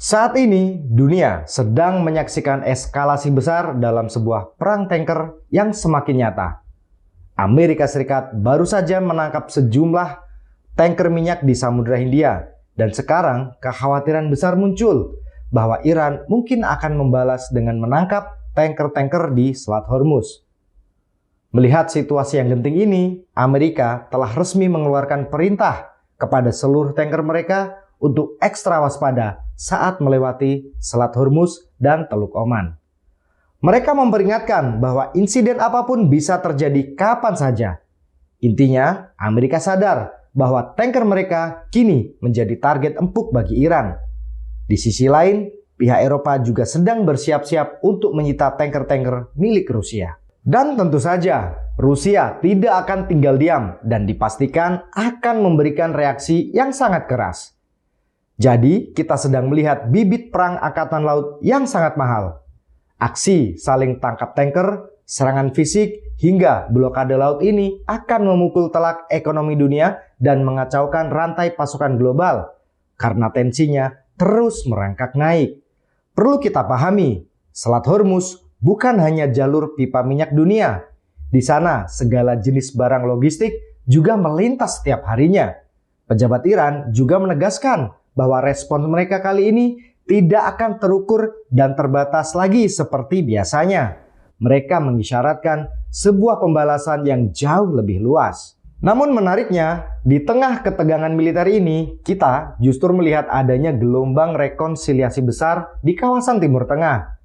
Saat ini, dunia sedang menyaksikan eskalasi besar dalam sebuah perang tanker yang semakin nyata. Amerika Serikat baru saja menangkap sejumlah tanker minyak di Samudra Hindia, dan sekarang kekhawatiran besar muncul bahwa Iran mungkin akan membalas dengan menangkap tanker-tanker di Selat Hormuz. Melihat situasi yang genting ini, Amerika telah resmi mengeluarkan perintah kepada seluruh tanker mereka untuk ekstra waspada saat melewati Selat Hormuz dan Teluk Oman. Mereka memperingatkan bahwa insiden apapun bisa terjadi kapan saja. Intinya, Amerika sadar bahwa tanker mereka kini menjadi target empuk bagi Iran. Di sisi lain, pihak Eropa juga sedang bersiap-siap untuk menyita tanker-tanker milik Rusia. Dan tentu saja, Rusia tidak akan tinggal diam dan dipastikan akan memberikan reaksi yang sangat keras. Jadi, kita sedang melihat bibit perang angkatan laut yang sangat mahal. Aksi saling tangkap tanker, serangan fisik, hingga blokade laut ini akan memukul telak ekonomi dunia dan mengacaukan rantai pasokan global karena tensinya terus merangkak naik. Perlu kita pahami, Selat Hormuz bukan hanya jalur pipa minyak dunia. Di sana, segala jenis barang logistik juga melintas setiap harinya. Pejabat Iran juga menegaskan bahwa respons mereka kali ini tidak akan terukur dan terbatas lagi seperti biasanya. Mereka mengisyaratkan sebuah pembalasan yang jauh lebih luas. Namun menariknya, di tengah ketegangan militer ini, kita justru melihat adanya gelombang rekonsiliasi besar di kawasan Timur Tengah.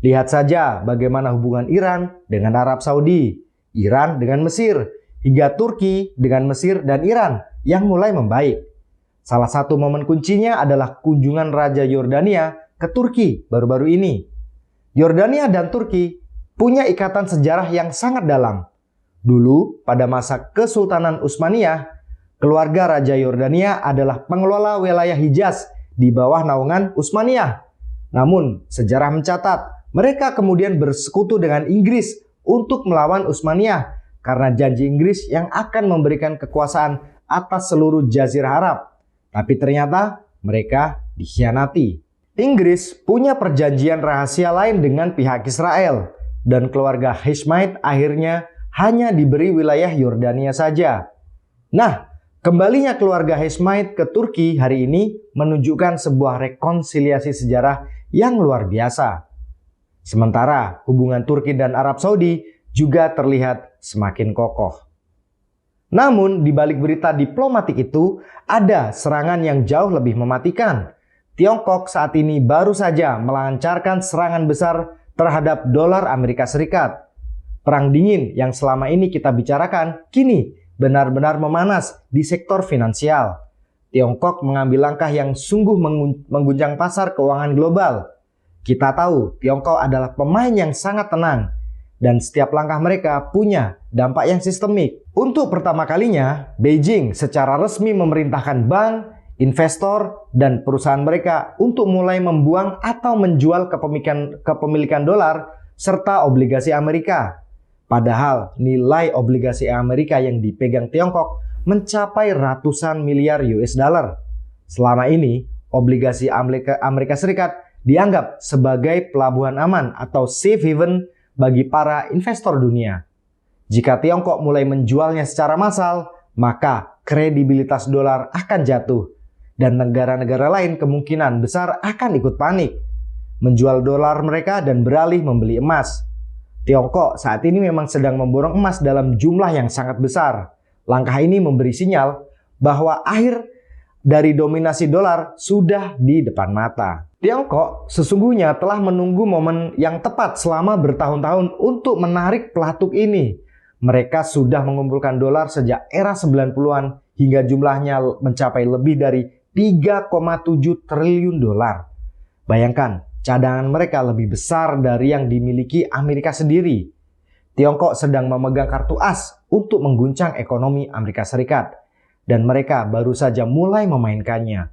Lihat saja bagaimana hubungan Iran dengan Arab Saudi, Iran dengan Mesir, hingga Turki dengan Mesir dan Iran yang mulai membaik. Salah satu momen kuncinya adalah kunjungan Raja Yordania ke Turki baru-baru ini. Yordania dan Turki punya ikatan sejarah yang sangat dalam. Dulu, pada masa Kesultanan Utsmaniyah, keluarga Raja Yordania adalah pengelola wilayah Hijaz di bawah naungan Utsmaniyah. Namun, sejarah mencatat mereka kemudian bersekutu dengan Inggris untuk melawan Utsmaniyah karena janji Inggris yang akan memberikan kekuasaan atas seluruh Jazirah Arab. Tapi ternyata mereka dikhianati. Inggris punya perjanjian rahasia lain dengan pihak Israel, dan keluarga Hashemite akhirnya hanya diberi wilayah Yordania saja. Nah, kembalinya keluarga Hashemite ke Turki hari ini menunjukkan sebuah rekonsiliasi sejarah yang luar biasa. Sementara hubungan Turki dan Arab Saudi juga terlihat semakin kokoh. Namun, di balik berita diplomatik itu, ada serangan yang jauh lebih mematikan. Tiongkok saat ini baru saja melancarkan serangan besar terhadap dolar Amerika Serikat. Perang dingin yang selama ini kita bicarakan, kini benar-benar memanas di sektor finansial. Tiongkok mengambil langkah yang sungguh mengguncang pasar keuangan global. Kita tahu, Tiongkok adalah pemain yang sangat tenang, dan setiap langkah mereka punya dampak yang sistemik. Untuk pertama kalinya, Beijing secara resmi memerintahkan bank, investor, dan perusahaan mereka untuk mulai membuang atau menjual kepemilikan dolar serta obligasi Amerika. Padahal nilai obligasi Amerika yang dipegang Tiongkok mencapai ratusan miliar US dollar. Selama ini, obligasi Amerika Serikat dianggap sebagai pelabuhan aman atau safe haven bagi para investor dunia. Jika Tiongkok mulai menjualnya secara massal, maka kredibilitas dolar akan jatuh dan negara-negara lain kemungkinan besar akan ikut panik, menjual dolar mereka dan beralih membeli emas. Tiongkok saat ini memang sedang memborong emas dalam jumlah yang sangat besar. Langkah ini memberi sinyal bahwa akhir dari dominasi dolar sudah di depan mata. Tiongkok sesungguhnya telah menunggu momen yang tepat selama bertahun-tahun untuk menarik pelatuk ini. Mereka sudah mengumpulkan dolar sejak era 90-an hingga jumlahnya mencapai lebih dari 3,7 triliun dolar. Bayangkan, cadangan mereka lebih besar dari yang dimiliki Amerika sendiri. Tiongkok sedang memegang kartu as untuk mengguncang ekonomi Amerika Serikat, dan mereka baru saja mulai memainkannya.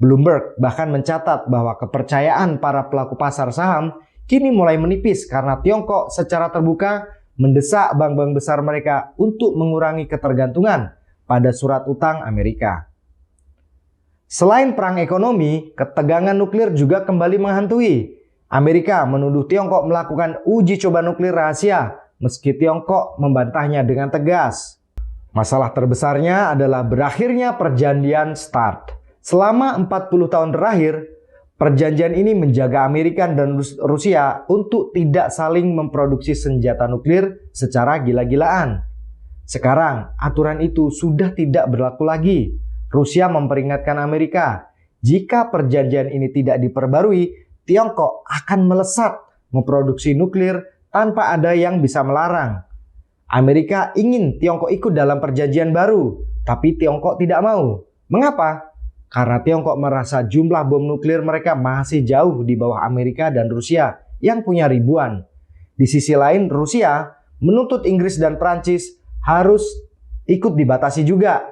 Bloomberg bahkan mencatat bahwa kepercayaan para pelaku pasar saham kini mulai menipis karena Tiongkok secara terbuka mendesak bank-bank besar mereka untuk mengurangi ketergantungan pada surat utang Amerika. Selain perang ekonomi, ketegangan nuklir juga kembali menghantui. Amerika menuduh Tiongkok melakukan uji coba nuklir rahasia, meski Tiongkok membantahnya dengan tegas. Masalah terbesarnya adalah berakhirnya perjanjian START. Selama 40 tahun terakhir, perjanjian ini menjaga Amerika dan Rusia untuk tidak saling memproduksi senjata nuklir secara gila-gilaan. Sekarang, aturan itu sudah tidak berlaku lagi. Rusia memperingatkan Amerika, jika perjanjian ini tidak diperbarui, Tiongkok akan melesat memproduksi nuklir tanpa ada yang bisa melarang. Amerika ingin Tiongkok ikut dalam perjanjian baru, tapi Tiongkok tidak mau. Mengapa? Karena Tiongkok merasa jumlah bom nuklir mereka masih jauh di bawah Amerika dan Rusia yang punya ribuan. Di sisi lain, Rusia menuntut Inggris dan Prancis harus ikut dibatasi juga.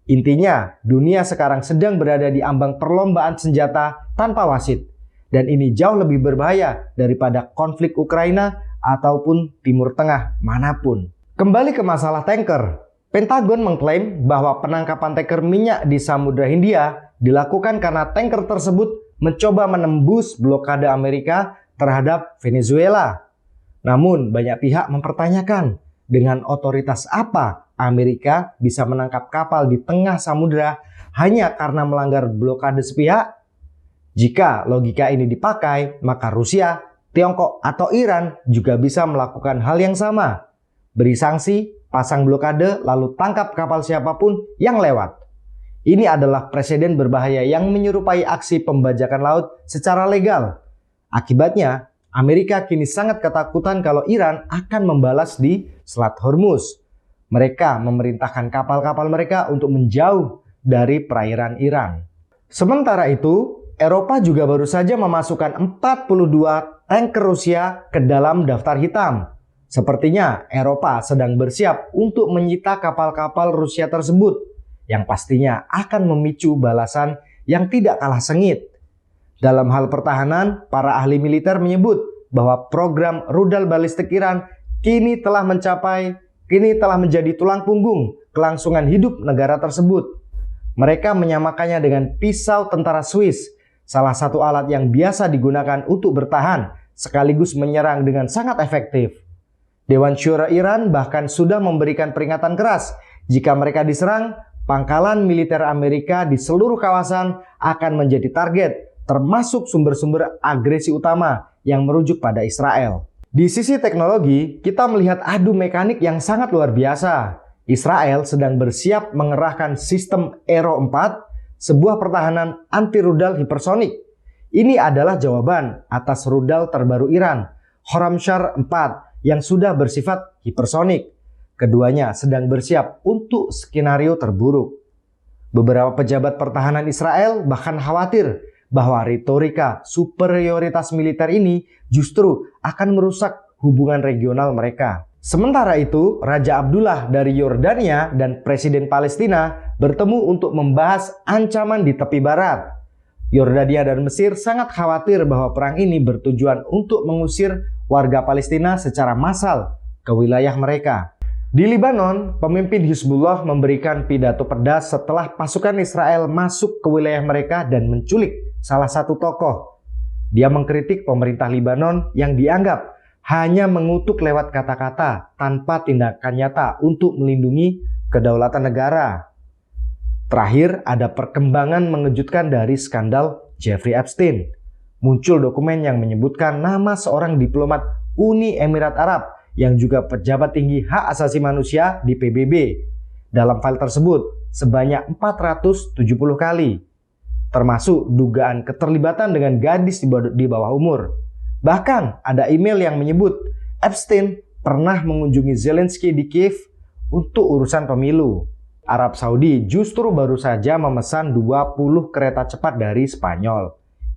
Intinya, dunia sekarang sedang berada di ambang perlombaan senjata tanpa wasit. Dan ini jauh lebih berbahaya daripada konflik Ukraina ataupun Timur Tengah manapun. Kembali ke masalah tanker. Pentagon mengklaim bahwa penangkapan tanker minyak di Samudra Hindia dilakukan karena tanker tersebut mencoba menembus blokade Amerika terhadap Venezuela. Namun, banyak pihak mempertanyakan, dengan otoritas apa Amerika bisa menangkap kapal di tengah samudra hanya karena melanggar blokade sepihak? Jika logika ini dipakai, maka Rusia, Tiongkok, atau Iran juga bisa melakukan hal yang sama. Beri sanksi, pasang blokade, lalu tangkap kapal siapapun yang lewat. Ini adalah presiden berbahaya yang menyerupai aksi pembajakan laut secara legal. Akibatnya, Amerika kini sangat ketakutan kalau Iran akan membalas di Selat Hormuz. Mereka memerintahkan kapal-kapal mereka untuk menjauh dari perairan Iran. Sementara itu, Eropa juga baru saja memasukkan 42 tanker Rusia ke dalam daftar hitam. Sepertinya Eropa sedang bersiap untuk menyita kapal-kapal Rusia tersebut, yang pastinya akan memicu balasan yang tidak kalah sengit. Dalam hal pertahanan, para ahli militer menyebut bahwa program rudal balistik Iran kini telah menjadi tulang punggung kelangsungan hidup negara tersebut. Mereka menyamakannya dengan pisau tentara Swiss, salah satu alat yang biasa digunakan untuk bertahan sekaligus menyerang dengan sangat efektif. Dewan Syura Iran bahkan sudah memberikan peringatan keras jika mereka diserang, pangkalan militer Amerika di seluruh kawasan akan menjadi target, termasuk sumber-sumber agresi utama yang merujuk pada Israel. Di sisi teknologi, kita melihat adu mekanik yang sangat luar biasa. Israel sedang bersiap mengerahkan sistem Arrow 4, sebuah pertahanan anti-rudal hipersonik. Ini adalah jawaban atas rudal terbaru Iran, Khorramshahr 4, yang sudah bersifat hipersonik. Keduanya sedang bersiap untuk skenario terburuk. Beberapa pejabat pertahanan Israel bahkan khawatir bahwa retorika superioritas militer ini justru akan merusak hubungan regional mereka. Sementara itu, Raja Abdullah dari Yordania dan Presiden Palestina bertemu untuk membahas ancaman di tepi barat. Yordania dan Mesir sangat khawatir bahwa perang ini bertujuan untuk mengusir warga Palestina secara massal ke wilayah mereka. Di Lebanon, pemimpin Hizbullah memberikan pidato pedas setelah pasukan Israel masuk ke wilayah mereka dan menculik salah satu tokoh. Dia mengkritik pemerintah Lebanon yang dianggap hanya mengutuk lewat kata-kata tanpa tindakan nyata untuk melindungi kedaulatan negara. Terakhir, ada perkembangan mengejutkan dari skandal Jeffrey Epstein. Muncul dokumen yang menyebutkan nama seorang diplomat Uni Emirat Arab yang juga pejabat tinggi hak asasi manusia di PBB. Dalam file tersebut sebanyak 470 kali, termasuk dugaan keterlibatan dengan gadis di bawah umur. Bahkan ada email yang menyebut Epstein pernah mengunjungi Zelensky di Kiev untuk urusan pemilu. Arab Saudi justru baru saja memesan 20 kereta cepat dari Spanyol.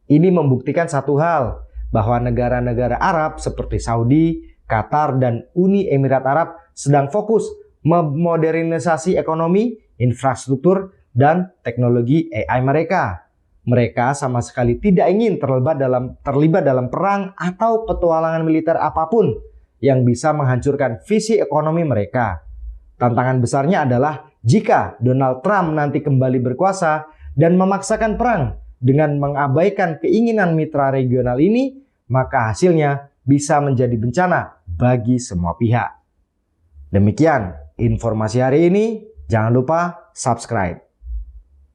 Ini membuktikan satu hal, bahwa negara-negara Arab seperti Saudi, Qatar, dan Uni Emirat Arab sedang fokus memodernisasi ekonomi, infrastruktur, dan teknologi AI mereka. Mereka sama sekali tidak ingin terlibat dalam perang atau petualangan militer apapun yang bisa menghancurkan visi ekonomi mereka. Tantangan besarnya adalah jika Donald Trump nanti kembali berkuasa dan memaksakan perang dengan mengabaikan keinginan mitra regional ini, maka hasilnya bisa menjadi bencana bagi semua pihak. Demikian informasi hari ini. Jangan lupa subscribe.